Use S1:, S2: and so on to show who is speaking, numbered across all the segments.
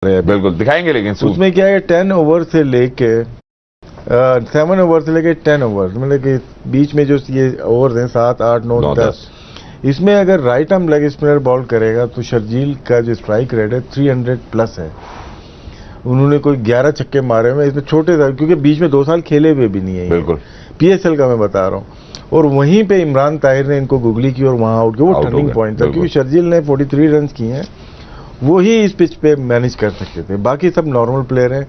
S1: बिल्कुल दिखाएंगे, लेकिन
S2: उसमें क्या है 10 ओवर से लेके 7 ओवर से लेके 10 ओवर, मतलब कि बीच में जो ये ओवर हैं 7, 8, 9, 10, इसमें अगर right arm leg spinner ball करेगा तो शर्जील का जो स्ट्राइक रेट है 300 प्लस है। उन्होंने कोई 11 छक्के मारे हुए, इसमें छोटे था क्योंकि बीच में 2 साल खेले हुए भी नहीं है।
S1: बिल्कुल
S2: PSL का मैं बता रहा हूँ। और वहीं पे इमरान ताहिर ने इनको गुगली की और वहां आउट किया, वो टर्निंग पॉइंट था क्योंकि शर्जील ने 43 रन किए हैं, वो ही इस पिच पे मैनेज कर सकते थे। बाकी सब नॉर्मल प्लेयर हैं।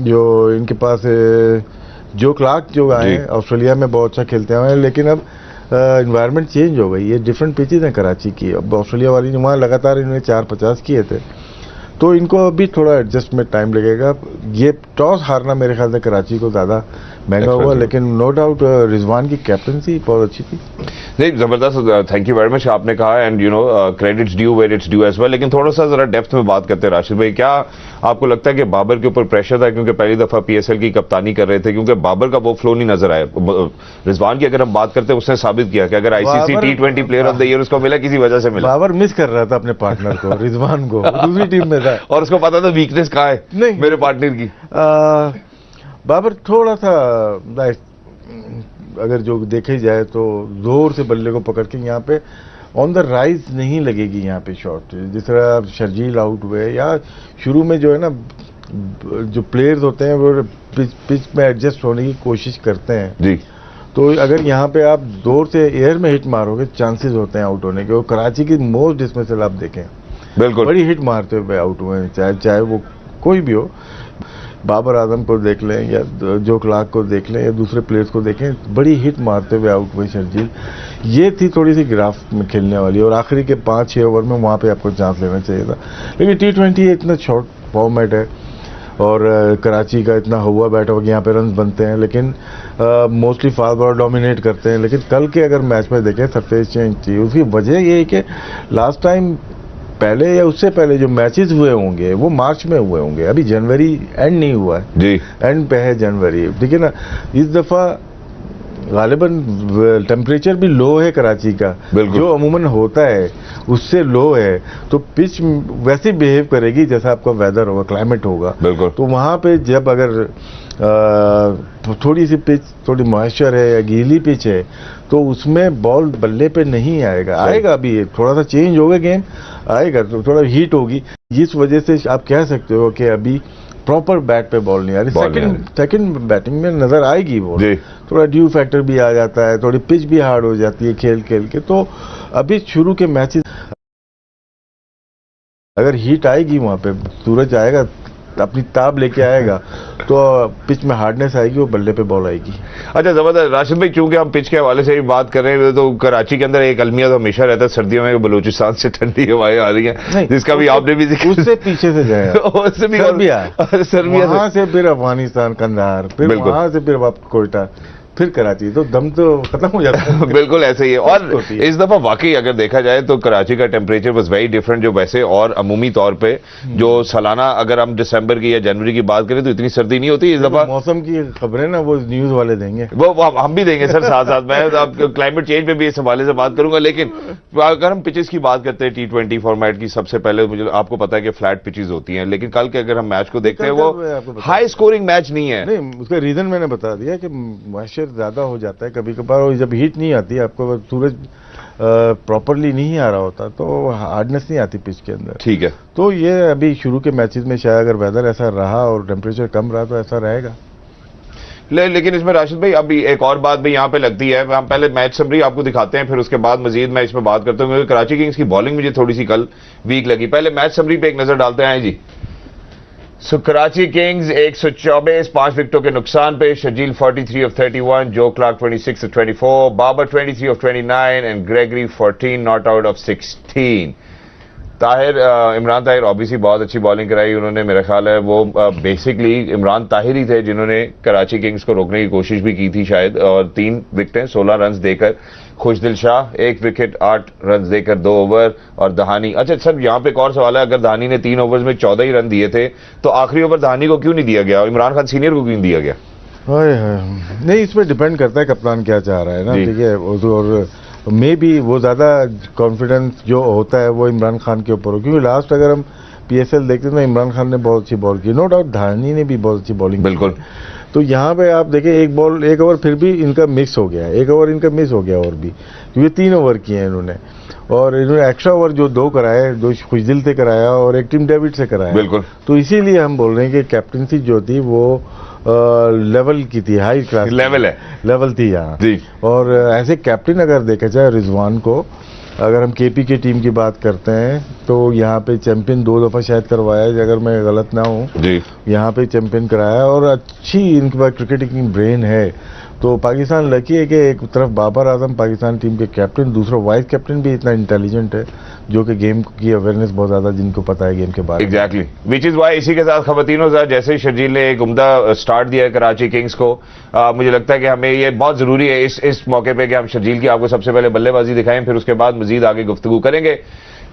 S2: जो इनके पास जो क्लार्क जो आए ऑस्ट्रेलिया में बहुत अच्छा खेलते हैं, लेकिन अब इन्वायरमेंट चेंज हो गई, ये डिफरेंट पिचेज हैं कराची की। अब ऑस्ट्रेलिया वाली वहाँ लगातार इन्होंने 450 किए थे, तो इनको अभी थोड़ा एडजस्टमेंट टाइम लगेगा। ये टॉस हारना मेरे ख्याल से कराची को ज़्यादा महंगा हुआ, लेकिन नो डाउट रिजवान की कैप्टनसी बहुत अच्छी थी।
S1: नहीं, जबरदस्त, थैंक यू वेरी मच। आपने कहा and you know credits due where it's due as well. लेकिन थोड़ा सा जरा डेप्थ में बात करते हैं राशिद भाई, क्या आपको लगता है कि बाबर के ऊपर प्रेशर था क्योंकि पहली दफा PSL की कप्तानी कर रहे थे, क्योंकि बाबर का वो फ्लो नहीं नजर आया। रिजवान की अगर हम बात करते हैं, उसने साबित किया कि अगर ICC T20 player of the year उसको मिला, किसी वजह से मिला।
S2: बाबर मिस कर रहा था अपने पार्टनर को, रिजवान को, दूसरी टीम में था
S1: और उसको पता था वीकनेस कहाँ है नहीं मेरे पार्टनर की।
S2: बाबर थोड़ा सा अगर जो देखे जाए तो जोर से बल्ले को पकड़ के यहाँ पे ऑन द राइज नहीं लगेगी यहाँ पे शॉट। जिस तरह शर्जील आउट हुए या शुरू में जो है ना, जो प्लेयर्स होते हैं वो पिच में एडजस्ट होने की कोशिश करते हैं जी। तो अगर यहाँ पे आप जोर से एयर में हिट मारोगे, चांसेस होते हैं आउट होने के। और कराची की मोस्ट डिसमिसल आप देखें, बिल्कुल बड़ी हिट मारते हुए आउट हुए हैं, चाहे वो कोई भी हो। बाबर आजम को देख लें या जो क्लार्क को देख लें या दूसरे प्लेयर्स को देखें, बड़ी हिट मारते हुए आउट हुए शर्जील। ये थी थोड़ी सी ग्राफ में खेलने वाली, और आखिरी के 5-6 ओवर में वहाँ पे आपको चांस लेना चाहिए था। लेकिन T20 इतना शॉर्ट फॉर्मेट है और कराची का इतना हुआ बैठा हुआ कि यहाँ पे रन बनते हैं, लेकिन मोस्टली फास्ट बॉलर डोमिनेट करते हैं। लेकिन कल के अगर मैच में देखें, सरफेस चेंज थी। उसकी वजह ये है कि लास्ट टाइम पहले या उससे पहले जो मैचेस हुए होंगे वो मार्च में हुए होंगे, अभी जनवरी एंड नहीं हुआ है जी, एंड पे है जनवरी, ठीक है ना। इस दफा गालिबन टेम्परेचर भी लो है कराची का, जो अमूमन होता है उससे लो है, तो पिच वैसे बिहेव करेगी जैसा आपका वेदर होगा, क्लाइमेट होगा। तो वहाँ पे जब अगर थोड़ी सी पिच थोड़ी मॉइस्चर है या गीली पिच है, तो उसमें बॉल बल्ले पे नहीं आएगा। आएगा अभी थोड़ा सा चेंज होगा गेम, आएगा तो थोड़ा हीट होगी। इस वजह से आप कह सकते हो कि अभी प्रॉपर बैट पे बॉल नहीं आ रही। सेकंड बैटिंग में नजर आएगी बॉल, थोड़ा ड्यू फैक्टर भी आ जाता है, थोड़ी पिच भी हार्ड हो जाती है खेल खेल के। तो अभी शुरू के मैचेस अगर हीट आएगी, वहां पे सूरज आएगा, अपनी ताब लेके आएगा, तो पिच में हार्डनेस आएगी, वो बल्ले पे बॉल आएगी।
S1: अच्छा, जबरदस्त। राशिद भाई, चूंकि हम पिच के हवाले से ही बात कर रहे हैं, तो कराची के अंदर एक अलमिया तो हमेशा रहता है सर्दियों में, बलूचिस्तान से ठंडी हवाएं आ रही हैं, जिसका भी आपने भी
S2: उससे पीछे से जाएगा
S1: उससे भी सर्बिया,
S2: वहां से फिर अफगानिस्तान कंधार, फिर वहां से फिर कोयटा, फिर कराची, तो दम तो खत्म हो जाता है।
S1: बिल्कुल ऐसे ही है। और इस दफा वाकई अगर देखा जाए तो कराची का टेम्परेचर वाज वेरी डिफरेंट, जो वैसे और अमूमी तौर पे जो सालाना अगर हम दिसंबर की या जनवरी की बात करें तो इतनी सर्दी नहीं होती। इस दफा
S2: मौसम की खबरें ना वो न्यूज वाले देंगे,
S1: वो हम भी देंगे सर साथ साथ। मैं अब क्लाइमेट चेंज पे भी इस हवाले से बात करूंगा। लेकिन अगर हम पिचेस की बात करते हैं T20 फॉर्मेट की, सबसे पहले मुझे आपको पता है कि फ्लैट पिचेस होती हैं, लेकिन कल के अगर हम मैच को देखते हैं, वो हाई स्कोरिंग मैच नहीं है।
S2: नहीं, उसका रीजन मैंने बता दिया कि मॉइस्चर ज्यादा हो जाता है कभी कभार, और जब हीट नहीं आती, आपको सूरज प्रॉपरली नहीं आ रहा होता, तो हार्डनेस नहीं आती पिच के अंदर।
S1: ठीक है,
S2: तो ये अभी शुरू के मैचेस में शायद अगर वेदर ऐसा रहा और टेम्परेचर कम रहा तो ऐसा रहेगा।
S1: लेकिन इसमें राशिद भाई अभी एक और बात भी यहाँ पे लगती है, हम पहले मैच समरी आपको दिखाते हैं, फिर उसके बाद मजीद मैं इसमें बात करता हूँ, क्योंकि कराची किंग्स की बॉलिंग मुझे थोड़ी सी कल वीक लगी। पहले मैच समरी पे एक नजर डालते हैं जी। कराची किंग्स 124, 5 विकेटों के नुकसान पे। Sharjeel 43 of 31, Joe Clarke 26 of 24, Babar 23 of 29 and Gregory 14 not out of 16। Tahir, Imran Tahir obviously बहुत अच्छी बॉलिंग कराई उन्होंने, मेरा ख्याल है वो बेसिकली इमरान ताहिर ही थे जिन्होंने कराची किंग्स को रोकने की कोशिश भी की थी शायद, और 3 विकेटें 16 रन देकर। खुशदिल शाह 1 विकेट 8 रन देकर 2 ओवर, और दहानी। अच्छा सर, यहाँ पे एक और सवाल है, अगर दहानी ने 3 ओवर्स में 14 ही रन दिए थे, तो आखिरी ओवर दहानी को क्यों नहीं दिया गया, इमरान खान सीनियर को क्यों नहीं दिया गया?
S2: नहीं, इसमें डिपेंड करता है कप्तान क्या चाह रहा है ना, ठीक है। और मे बी वो ज्यादा कॉन्फिडेंस जो होता है वो इमरान खान के ऊपर हो, क्योंकि लास्ट अगर हम PSL देखते थे, इमरान खान ने बहुत अच्छी बॉल की, नो डाउट धानी ने भी बहुत अच्छी बॉलिंग
S1: बिल्कुल।
S2: तो यहाँ पे आप देखें एक ओवर फिर भी इनका मिस हो गया, एक ओवर इनका मिस हो गया और भी, क्योंकि 3 ओवर किए हैं इन्होंने, और इन्होंने एक्स्ट्रा ओवर जो 2 कराए, 2 खुशदिल से कराया और एक टिम डेविड से कराया।
S1: बिल्कुल।
S2: तो इसीलिए हम बोल रहे हैं कि कैप्टनसी जो थी वो लेवल की थी, हाई क्लास लेवल थी यहाँ
S1: जी।
S2: और ऐसे कैप्टन अगर देखा जाए रिजवान को, अगर हम केपी की टीम की बात करते हैं तो यहाँ पे चैंपियन 2 दफा शायद करवाया है, अगर मैं गलत ना हूँ
S1: जी,
S2: यहाँ पे चैंपियन कराया, और अच्छी इनके पास क्रिकेटिंग ब्रेन है। तो पाकिस्तान लकी है कि एक तरफ बाबर आजम पाकिस्तान टीम के कैप्टन, दूसरा वाइस कैप्टन भी इतना इंटेलिजेंट है जो कि गेम की अवेयरनेस बहुत ज्यादा, जिनको पता है गेम के बारे में।
S1: एग्जैक्टली, विच इज वाई इसी के साथ खवातीनों साथ जैसे ही शर्जील ने एक उम्दा स्टार्ट दिया है कराची किंग्स को, मुझे लगता है कि हमें ये बहुत जरूरी है इस मौके पे कि हम शर्जील की आपको सबसे पहले बल्लेबाजी दिखाएं, फिर उसके बाद मजीद आगे गुफ्तगू करेंगे।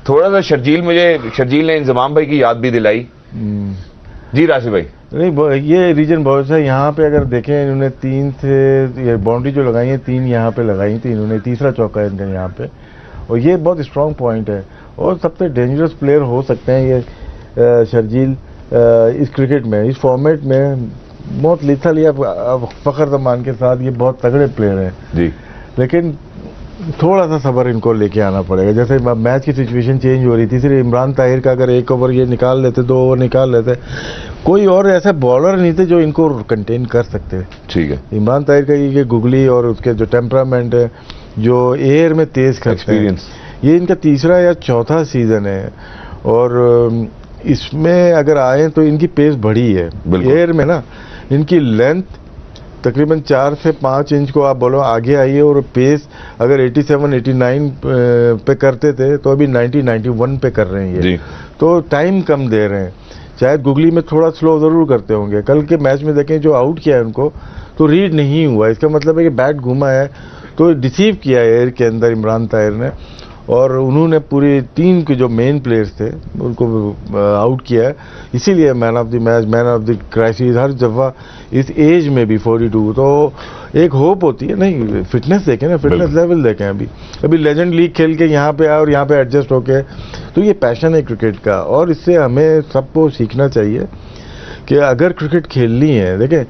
S1: थोड़ा सा शर्जील ने इंजमाम भाई की याद भी दिलाई। जी राशिद भाई।
S2: नहीं, ये रीजन बहुत अच्छा है। यहाँ पे अगर देखें इन्होंने 3 से बाउंड्री जो लगाई है 3 यहाँ पे लगाई थी इन्होंने, तीसरा चौका है इनका यहाँ पे, और ये बहुत स्ट्रांग पॉइंट है और सबसे डेंजरस प्लेयर हो सकते हैं ये शर्जील इस क्रिकेट में, इस फॉर्मेट में बहुत लिथल या फखर जमान के साथ ये बहुत तगड़े प्लेयर हैं
S1: जी,
S2: लेकिन थोड़ा सा सब्र इनको लेके आना पड़ेगा। जैसे मैच की सिचुएशन चेंज हो रही थी, सिर्फ इमरान ताहिर का अगर 1 ओवर ये निकाल लेते, 2 ओवर निकाल लेते, कोई और ऐसे बॉलर नहीं थे जो इनको कंटेन कर सकते।
S1: ठीक है।
S2: इमरान ताहिर का ये गुगली और उसके जो टेम्परामेंट है, जो एयर में तेज करते हैं, ये इनका तीसरा या चौथा सीजन है और इसमें अगर आए तो इनकी पेस बढ़ी है एयर में ना, इनकी लेंथ तकरीबन 4 से 5 इंच को आप बोलो आगे आई है, और पेस अगर 87-89 पे करते थे तो अभी 90-91 पे कर रहे हैं ये, तो टाइम कम दे रहे हैं। शायद गुगली में थोड़ा स्लो ज़रूर करते होंगे, कल के मैच में देखें जो आउट किया है उनको तो रीड नहीं हुआ, इसका मतलब है कि बैट घुमा है तो डिसीव किया है एयर के अंदर इमरान ताहिर ने, और उन्होंने पूरी टीम के जो मेन प्लेयर्स थे उनको आउट किया है, इसीलिए man of the match, man of the crisis हर दफ़ा इस एज में भी 42, तो एक होप होती है। नहीं, फिटनेस देखें ना, फिटनेस लेवल देखें, अभी लेजेंड लीग खेल के यहाँ पे आए और यहाँ पे एडजस्ट होके, तो ये पैशन है क्रिकेट का और इससे हमें सबको सीखना चाहिए कि अगर क्रिकेट खेलनी है, देखें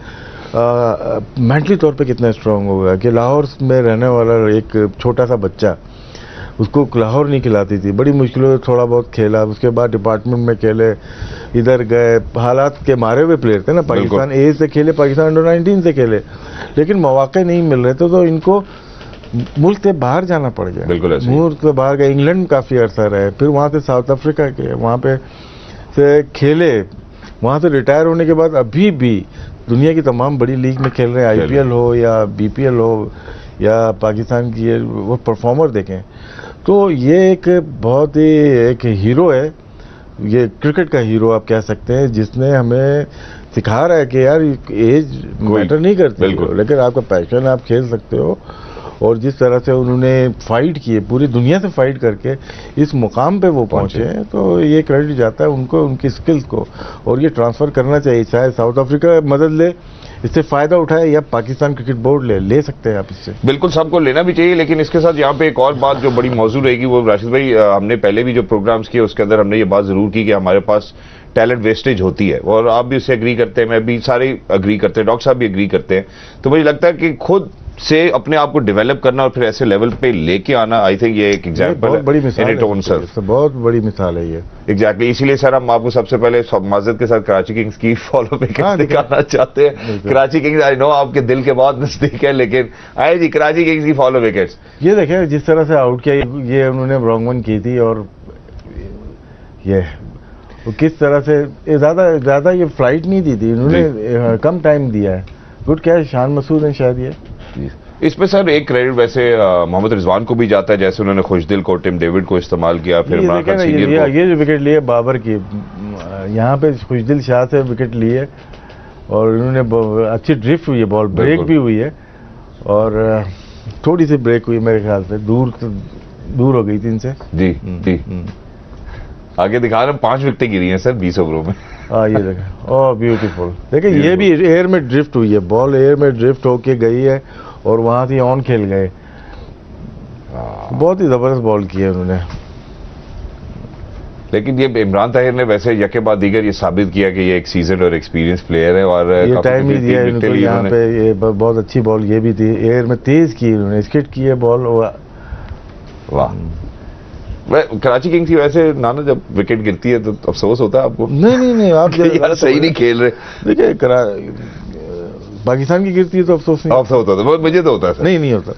S2: मेंटली तौर पे कितना स्ट्रांग होगा कि लाहौर में रहने वाला एक छोटा सा बच्चा, उसको लाहौर नहीं खिलाती थी, बड़ी मुश्किलों से थोड़ा बहुत खेला, उसके बाद डिपार्टमेंट में खेले, इधर गए, हालात के मारे हुए प्लेयर थे ना, पाकिस्तान ए से खेले, पाकिस्तान अंडर-19 से खेले, लेकिन मौके नहीं मिल रहे थे तो इनको मुल्क से बाहर जाना पड़ गया। मुल्क से बाहर गए, इंग्लैंड में काफ़ी अरसा रहे, फिर वहाँ से साउथ अफ्रीका के वहाँ पे से खेले, वहाँ से रिटायर होने के बाद अभी भी दुनिया की तमाम बड़ी लीग में खेल रहे हैं, IPL हो या BPL हो या पाकिस्तान की वो परफॉर्मर देखें, तो ये एक बहुत ही एक हीरो है, ये क्रिकेट का हीरो आप कह सकते हैं, जिसने हमें सिखा रहा है कि यार एज मैटर नहीं करती, लेकिन आपका पैशन आप खेल सकते हो। और जिस तरह से उन्होंने फाइट किए, पूरी दुनिया से फाइट करके इस मुकाम पे वो पहुंचे हैं, तो ये क्रेडिट जाता है उनको, उनकी स्किल्स को, और ये ट्रांसफ़र करना चाहिए। चाहे साउथ अफ्रीका मदद ले, इससे फ़ायदा उठाए, या पाकिस्तान क्रिकेट बोर्ड ले सकते हैं आप इससे।
S1: बिल्कुल, सबको लेना भी चाहिए। लेकिन इसके साथ यहाँ पे एक और बात जो बड़ी मौजूद रहेगी, वो राशिद भाई, हमने पहले भी जो प्रोग्राम्स किए उसके अंदर हमने ये बात ज़रूर की कि हमारे पास टैलेंट वेस्टेज होती है, और आप भी उससे एग्री करते हैं, मैं भी, सारे एग्री करते हैं, डॉक्टर साहब भी एग्री करते हैं। तो मुझे लगता है कि खुद से अपने आप को डेवलप करना और फिर ऐसे लेवल पे लेके आना, आई थिंक ये एक एग्जाम्पल है,
S2: बहुत बड़ी मिसाल है, बहुत बड़ी मिसाल है ये।
S1: एग्जैक्टली, इसीलिए सर हम आपको सबसे पहले माजरत के साथ कराची किंग्स की फॉलो विकेट दिखाना चाहते हैं। कराची किंग्स, आई नो आपके दिल के बहुत नजदीक है, लेकिन आए जी कराची किंग्स की फॉलो विकेट्स
S2: ये देखें जिस तरह से आउट किया, ये उन्होंने रॉन्ग वन की थी, और ये किस तरह से ज्यादा ये फ्लाइट नहीं दी थी इन्होंने, कम टाइम दिया है। गुड कैच, शान मसूद है शायद ये।
S1: इसमें सर एक क्रेडिट वैसे मोहम्मद रिजवान को भी जाता है, जैसे उन्होंने खुशदिल को, टिम डेविड को इस्तेमाल किया, फिर इमरान खान सीनियर को।
S2: ये जो विकेट लिए बाबर की, यहाँ पे खुशदिल शाह से विकेट लिए और इन्होंने अच्छी ड्रिफ्ट हुई है, बॉल ब्रेक भी हुई है, और थोड़ी सी ब्रेक हुई मेरे ख्याल से, दूर हो गई थी इनसे।
S1: जी जी, आगे दिखा रहे हैं 5 विकेटें गिरी हैं सर 20 ओवरों में।
S2: ये देखें, ओह ब्यूटीफुल, देखिए ये भी एयर में ड्रिफ्ट हुई है, बॉल एयर में ड्रिफ्ट होके गई है और वहां से ऑन खेल गए, बहुत ही जबरदस्त बॉल की है उन्होंने।
S1: लेकिन ये इमरान ताहिर ने वैसे यके बाद दीगर ये साबित किया कि ये एक सीजन और एक्सपीरियंस प्लेयर है और
S2: ये टाइम ही दिया इनको यहाँ पे। ये बहुत अच्छी बॉल ये भी थी, एयर में तेज की उन्होंने, स्किट की है बॉल।
S1: वाह। कराची किंग्स की वैसे नाना जब विकेट गिरती है तो अफसोस होता है आपको?
S2: नहीं आप
S1: यार सही नहीं खेल रहे।
S2: देखिए पाकिस्तान की गिरती है तो अफसोस नहीं,
S1: अफसोस होता है, मुझे तो होता है।
S2: नहीं होता।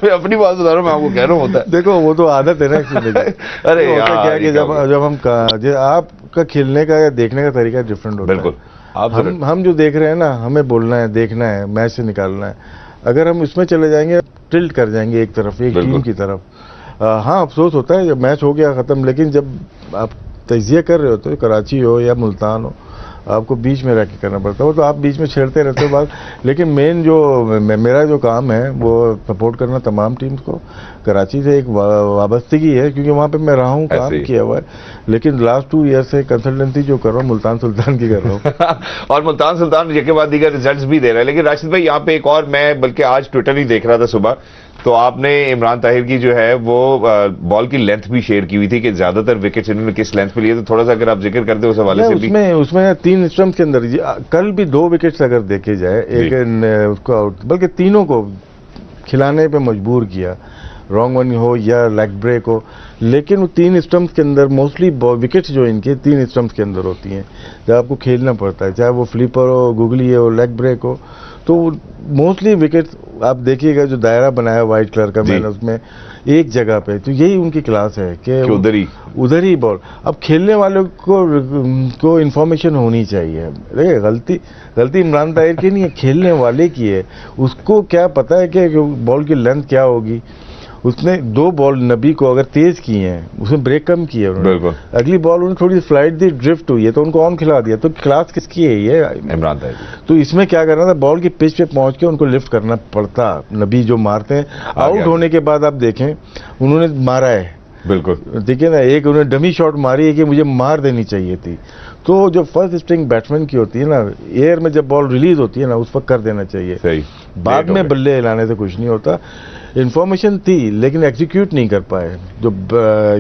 S1: मैं अपनी बात बता रहा हूँ, मैं आपको कह रहा हूँ होता है।
S2: देखो वो तो आदत है ना एक्चुअली।
S1: अरे
S2: तो
S1: यार
S2: क्या है कि जब आपका खेलने का या देखने का तरीका डिफरेंट होता है।
S1: बिल्कुल।
S2: हम जो देख रहे हैं ना, हमें बोलना है, देखना है, मैच से निकालना है। अगर हम उसमें चले जाएंगे टिल्ट कर जाएंगे एक तरफ, एक टीम की तरफ। हाँ अफसोस होता है जब मैच हो गया खत्म, लेकिन जब आप तजिया कर रहे होते हो, कराची हो या मुल्तान हो, आपको बीच में रह के करना पड़ता है। वो तो आप बीच में छेड़ते रहते हो बात, लेकिन मेन जो मेरा जो काम है वो सपोर्ट करना तमाम टीम्स को। कराची से एक वाबस्तगी है क्योंकि वहाँ पे मैं रहा हूँ, काम किया हुआ है, लेकिन लास्ट 2 ईयर से कंसल्टेंसी जो कर रहा हूँ मुल्तान सुल्तान की कर रहा हूँ।
S1: और मुल्तान सुल्तान के बाद दीगर रिजल्ट्स भी दे रहा है। लेकिन राशिद भाई यहाँ पे एक और, मैं बल्कि आज ट्विटर ही देख रहा था सुबह, तो आपने इमरान ताहिर की जो है वो बॉल की लेंथ भी शेयर की हुई थी कि ज्यादातर विकेट्स इन्होंने किस लेंथ पे लिए, तो थोड़ा सा अगर आप जिक्र करते उस हवाले से भी।
S2: उसमें 3 स्टंप्स के अंदर कल भी 2 विकेट्स अगर देखे जाए, एक उसको आउट, बल्कि तीनों को खिलाने पे मजबूर किया, रॉन्ग वन हो या लेग ब्रेक हो, लेकिन वो 3 स्टंप्स के अंदर मोस्टली विकेट्स जो इनके 3 स्टंप्स के अंदर होती हैं जब आपको खेलना पड़ता है, चाहे वो फ्लिपर हो, गुगली हो, लेग ब्रेक हो, तो मोस्टली विकेट्स आप देखिएगा जो दायरा बनाया व्हाइट कलर का मैंने उसमें एक जगह पे, तो यही उनकी क्लास है कि उधर ही बॉल। अब खेलने वालों को इन्फॉर्मेशन होनी चाहिए। देखिए गलती इमरान ताहिर की नहीं है, खेलने वाले की है। उसको क्या पता है कि बॉल की लेंथ क्या होगी। उसने 2 बॉल नबी को अगर तेज की हैं, उसने ब्रेक कम किया उन्होंने, अगली बॉल उन्होंने थोड़ी फ्लाइट दी, ड्रिफ्ट हुई है तो उनको ऑन खिला दिया। तो क्लास किसकी है ये?
S1: इमरान ताहिर।
S2: तो इसमें क्या करना था, बॉल की पिच पे पहुंच के उनको लिफ्ट करना पड़ता। नबी जो मारते हैं आउट होने के बाद, आप देखें उन्होंने मारा है,
S1: बिल्कुल
S2: ठीक है ना, एक उन्होंने डमी शॉट मारी है कि मुझे मार देनी चाहिए थी। तो जो फर्स्ट स्ट्रिंग बैट्समैन की होती है ना, एयर में जब बॉल रिलीज होती है ना, उस पर कर देना चाहिए।
S1: सही।
S2: बाद में बल्ले हिलाने से कुछ नहीं होता। इन्फॉर्मेशन थी लेकिन एग्जीक्यूट नहीं कर पाए।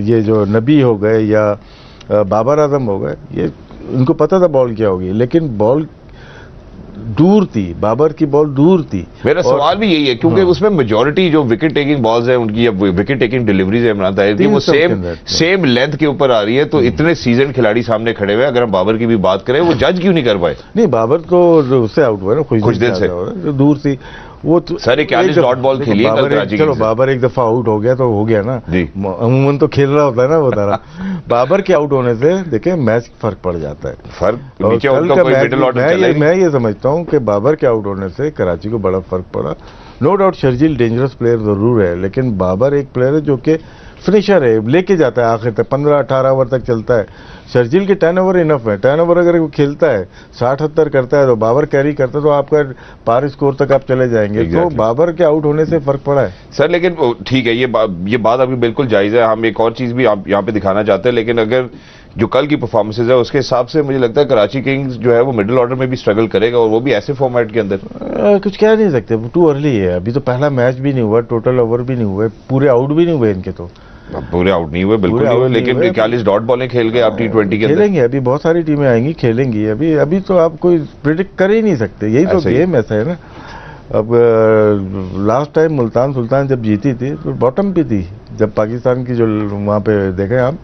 S2: ये जो नबी हो गए या बाबर आजम हो गए, ये उनको पता था बॉल क्या होगी, लेकिन बॉल दूर थी, बाबर की बॉल दूर थी।
S1: मेरा सवाल भी यही है क्योंकि उसमें मेजॉरिटी जो विकेट टेकिंग बॉल्स है उनकी, या विकेट टेकिंग डिलीवरीज है इमरान ताहिर की, वो सेम लेंथ के ऊपर आ रही है। तो इतने सीजन खिलाड़ी सामने खड़े हुए, अगर हम बाबर की भी बात करें, वो जज क्यों नहीं कर पाए?
S2: नहीं, बाबर तो उससे आउट हुआ ना कुछ दिन से, जो दूर थी वो तो
S1: सर 41 डॉट बॉल खेली है कल कराची।
S2: चलो बाबर एक दफा आउट हो गया तो हो गया ना, अमूमन तो खेल रहा होता है ना वो तारा। बाबर के आउट होने से देखें मैच फर्क पड़ जाता है, मैं ये समझता हूं कि बाबर के आउट होने से कराची को बड़ा फर्क पड़ा। No doubt Sharjeel dangerous player जरूर है, लेकिन बाबर एक प्लेयर है जो कि फिनिशर है, लेके जाता है आखिर तक, 15-18 ओवर तक चलता है। शर्जील के 10 ओवर इनफ है, 10 ओवर अगर वो खेलता है 60-70 करता है तो बाबर कैरी करता है तो आपका पार स्कोर तक आप चले जाएंगे। तो बाबर के आउट होने से फर्क पड़ा है
S1: सर। लेकिन ठीक है, ये बात अभी बिल्कुल जायज है। हम एक और चीज भी यहाँ पे दिखाना चाहते हैं, लेकिन अगर जो कल की परफॉर्मेंसेज है उसके हिसाब से मुझे लगता है कराची किंग्स जो है वो मिडिल ऑर्डर में भी स्ट्रगल करेगा, और वो भी ऐसे फॉर्मेट के अंदर।
S2: कुछ कह नहीं सकते, टू अर्ली है, अभी तो पहला मैच भी नहीं हुआ, टोटल ओवर भी नहीं हुए, पूरे आउट भी नहीं हुए इनके, तो
S1: पूरे आउट नहीं हुए, बिल्कुल नहीं हुए, लेकिन 41 डॉट बॉलें खेल गए आप T20 के अंदर।
S2: खेलेंगे, अभी बहुत सारी टीमें आएंगी खेलेंगी, अभी तो आप कोई प्रिडिक्ट कर ही नहीं सकते, यही तो गेम ऐसा है ना। अब लास्ट टाइम मुल्तान सुल्तान जब जीती थी तो बॉटम पे थी, जब पाकिस्तान की जो वहाँ पे देखें आप,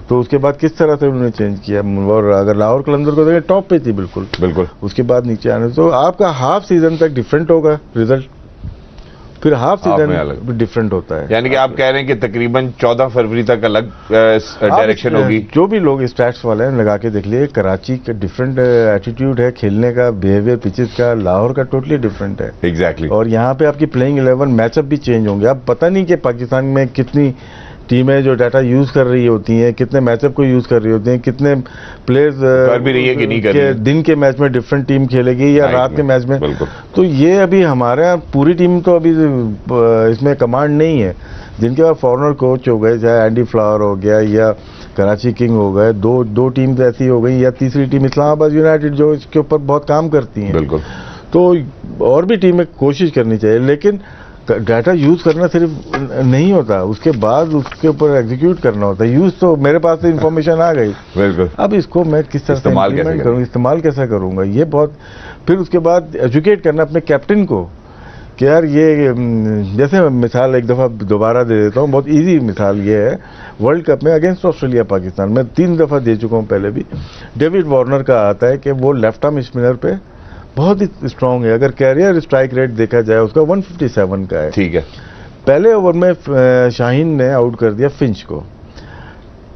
S2: तो उसके बाद किस तरह से उन्होंने चेंज किया। और अगर लाहौर कलंदर को देखें टॉप पे थी बिल्कुल, उसके बाद नीचे आने, तो आपका हाफ सीजन तक डिफरेंट होगा रिजल्ट, फिर हाफ सीजन डिफरेंट होता है।
S1: यानी कि आप कह रहे हैं कि तकरीबन 14 फरवरी तक अलग डायरेक्शन होगी।
S2: जो भी लोग स्टैट्स वाले हैं लगा के देख लिए, कराची का डिफरेंट एटीट्यूड है खेलने का, बिहेवियर पिचेस का, लाहौर का टोटली डिफरेंट है।
S1: एग्जैक्टली।
S2: और यहाँ पे आपकी प्लेइंग 11 मैचअप भी चेंज होंगे। अब पता नहीं कि पाकिस्तान में कितनी टीमें जो डाटा यूज कर रही होती हैं, कितने मैचअप को यूज कर रही होती हैं, कितने प्लेयर्स
S1: कर भी रही है कि नहीं कर रही है।
S2: दिन के मैच में डिफरेंट टीम खेलेगी या रात के मैच में, तो ये अभी हमारे यहाँ पूरी टीम तो अभी इसमें कमांड नहीं है। जिनके पास फॉरनर कोच हो गए, चाहे एंडी फ्लावर हो गया या कराची किंग हो गए, दो टीम्स ऐसी हो गई, या तीसरी टीम इस्लामाबाद यूनाइटेड जो इसके ऊपर बहुत काम करती हैं।
S1: बिल्कुल।
S2: तो और भी टीमें कोशिश करनी चाहिए, लेकिन डाटा यूज करना सिर्फ नहीं होता, उसके बाद उसके ऊपर एग्जीक्यूट करना होता है। यूज तो मेरे पास तो इन्फॉर्मेशन आ गई,
S1: बिल्कुल,
S2: अब इसको मैं किस तरह से
S1: इस्तेमाल कैसे
S2: इम्प्लीमेंट करूँ, इस्तेमाल कैसे करूँगा, ये बहुत। फिर उसके बाद एजुकेट करना अपने कैप्टन को कि यार ये जैसे मिसाल एक दफ़ा दोबारा दे देता हूँ, बहुत इजी मिसाल ये है। वर्ल्ड कप में अगेंस्ट ऑस्ट्रेलिया पाकिस्तान मैं 3 दफ़ा दे चुका हूँ पहले भी। डेविड वार्नर का आता है कि वो लेफ्ट आर्म स्पिनर पे बहुत ही स्ट्रांग है। अगर कैरियर स्ट्राइक रेट देखा जाए उसका 157 का है।
S1: ठीक है।
S2: पहले ओवर में शाहीन ने आउट कर दिया फिंच को,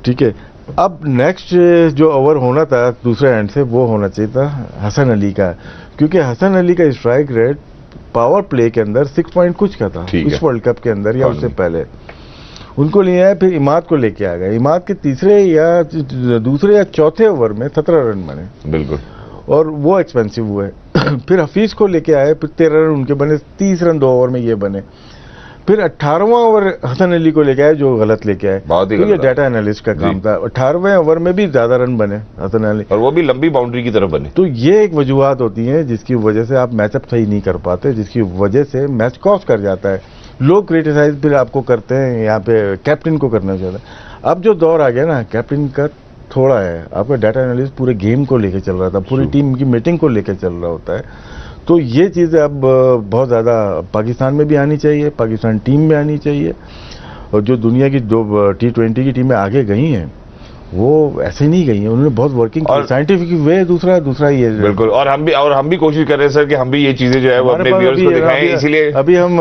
S2: ठीक है। अब नेक्स्ट जो ओवर होना था दूसरे एंड से, वो होना चाहिए था हसन अली का, क्योंकि हसन अली का स्ट्राइक रेट पावर प्ले के अंदर 6 पॉइंट कुछ का था इस वर्ल्ड कप के अंदर या उससे पहले। उनको लिया है, फिर इमाद को लेके आ गए। इमाद के दूसरे या चौथे ओवर में 17 रन बने,
S1: बिल्कुल,
S2: और वो एक्सपेंसिव हुए। फिर हफीज को लेके आए, फिर 13 रन उनके बने, 30 रन 2 ओवर में ये बने। फिर 18वां ओवर हसन अली को लेके आए, जो गलत लेके आए,
S1: बहुत ही
S2: तो ये
S1: गलत
S2: डाटा एनालिस्ट का काम था। 18वें ओवर में भी ज्यादा रन बने हसन अली,
S1: और वो भी लंबी बाउंड्री की तरफ बने।
S2: तो ये एक वजूहत होती है जिसकी वजह से आप मैचअप सही नहीं कर पाते, जिसकी वजह से मैच कॉस्ट कर जाता है। लोग क्रिटिसाइज फिर आपको करते हैं, यहाँ पे कैप्टन को करना चाहते हैं। अब जो दौर आ गया ना, कैप्टन का थोड़ा है, आपका डाटा एनालिस्ट पूरे गेम को लेकर चल रहा था, पूरी टीम की मीटिंग को लेकर चल रहा होता है। तो ये चीज़ अब बहुत ज़्यादा पाकिस्तान में भी आनी चाहिए, पाकिस्तान टीम में आनी चाहिए। और जो दुनिया की 2 T20 की टीमें आगे गई हैं, वो ऐसे नहीं गई हैं, उन्होंने बहुत वर्किंग की, साइंटिफिक वे दूसरा ये।
S1: बिल्कुल, और हम भी कोशिश कर रहे हैं सर कि हम भी ये चीजें जो है वो अपने व्यूअर्स को दिखाएं, इसीलिए
S2: अभी हम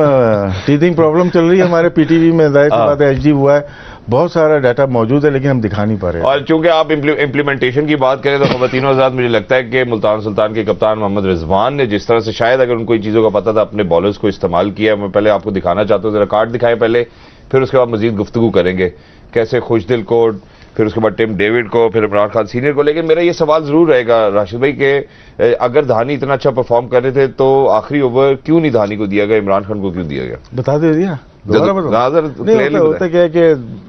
S2: टीथिंग प्रॉब्लम चल रही है हमारे पीटीवी में, जाहिर सी बात है HD हुआ है, बहुत सारा डाटा मौजूद है, लेकिन हम दिखा नहीं पा रहे हैं।
S1: और चूंकि आप इम्प्लीमेंटेशन की बात करें तो खवातीनो हज़रात, मुझे लगता है कि मुल्तान सुल्तान के कप्तान मोहम्मद रिजवान ने जिस तरह से, शायद अगर उनको इन चीज़ों का पता था, अपने बॉलर्स को इस्तेमाल किया। मैं पहले आपको दिखाना चाहता हूँ, जरा कार्ड दिखाएं पहले, फिर उसके बाद मजीद गुफ्तगू करेंगे कैसे खुशदिल को, फिर उसके बाद टिम डेविड को, फिर इमरान खान सीनियर को। लेकिन मेरा ये सवाल जरूर रहेगा राशिद भाई के अगर धानी इतना अच्छा परफॉर्म कर रहे थे तो आखिरी ओवर क्यों नहीं धानी को दिया गया, इमरान खान को क्यों दिया गया?
S2: बता दे दिया दोबारा होता क्या है कि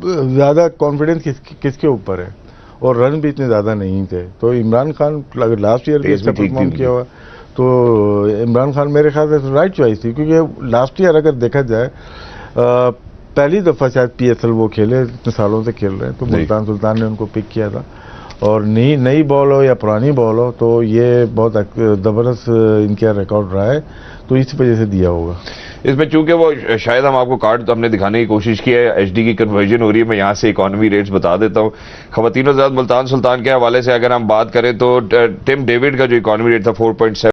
S2: ज्यादा कॉन्फिडेंस किसके ऊपर है, और रन भी इतने ज्यादा नहीं थे। तो इमरान खान अगर लास्ट ईयर भी अच्छा परफॉर्म किया हुआ, तो इमरान खान मेरे ख्याल से राइट चॉइस थी, क्योंकि लास्ट ईयर अगर देखा जाए पहली दफा शायद PSL वो खेले, इतने सालों से खेल रहे हैं, तो मुल्तान सुल्तान ने उनको पिक किया था। और नई बॉल हो या पुरानी बॉल हो, तो ये बहुत जबरदस्त इनका रिकॉर्ड रहा है, तो इस वजह से दिया होगा।
S1: इसमें चूंकि वो शायद हम आपको कार्ड तो हमने दिखाने की कोशिश की है, HD की कन्वर्जन हो रही है। मैं यहाँ से इकोनॉमी रेट्स बता देता हूँ। खवातीनो हज़रात, मुल्तान सुल्तान के हवाले से अगर हम बात करें तो टिम डेविड का जो इकोनॉमी रेट था 4.7